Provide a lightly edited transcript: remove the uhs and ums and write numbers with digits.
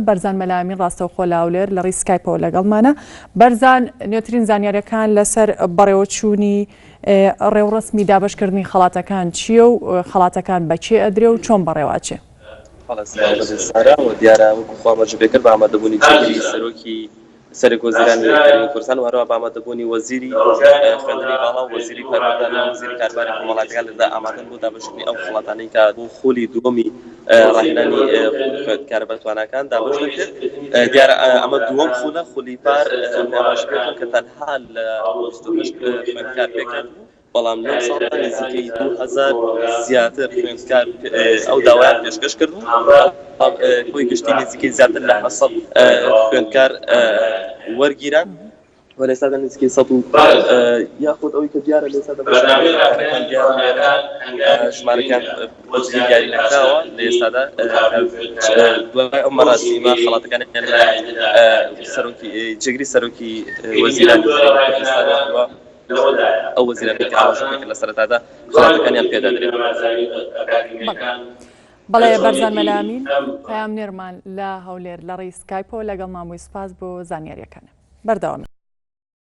بەرزان مەلامین ڕاستەوخۆ لاولێر لە ڕێی سکایپەوە لەگەڵمانە. بەرزان نوێترین زانیاریەکان لەسەر بەڕێوەچوونی ڕێوڕسمی دابەشکردنی خەڵاتەکان چییە و خەڵاتەکان بەچێ ئەدرێ و چۆن بەڕێواچێ؟ سارا و دیارە وەکو خۆمەجبێکرد بە ئامادەبوونی جێگیری سەرۆکی سەرۆک وەزیرانی هەرێمی کوردستان و هەروە بە ئامادەبوونی وەزیری خوێندنی باڵا و وەزیری کارمەندان و وەزیری کارباری کۆمەڵاتیەکان لەدا ئامادەن بۆ دابەشکردنی ئەو خەڵاتانەی کە بۆ خۆلی دووەمی ڕاهێنانی خوێندکارە بەتوانەکان دابەش دەکرد. دیارە ئەمە دووەم خولە خولی پار ئاماژەکان کە تەنها لە 28 خوێندکار پێکرد، بەڵام لەم ساڵدا نزیکەی 2000 زیاتر خوێندکار ئەو داوایان پێشکەش کردو، خۆی گشتی نزیکەی زیاتر لە 700 خوێندکار وەرگیران و لێستادا نزیکەی 100 یاخود ئەوەی کە دیارە لێستادا بەشارەکان دیارە ژمارەکان بەجێگیری نەکراوە. لە ئێستادا دوای ئەو مەراسیمە خەڵاتەکانی جێگیری سەرۆکی وەزیرانی کوردستان ئەو وەزیرانی کە ئاماژەکان لە سەرەتادا خەڵاتەکانیان پێدادرێت. بەڵێ بەرزان مەلامین پەیامنێرمان لە هەولێر لە ڕێی سکایپەوە لەگەڵ مامۆی سوپاس بۆ زانیاریەکانە. بەردەوام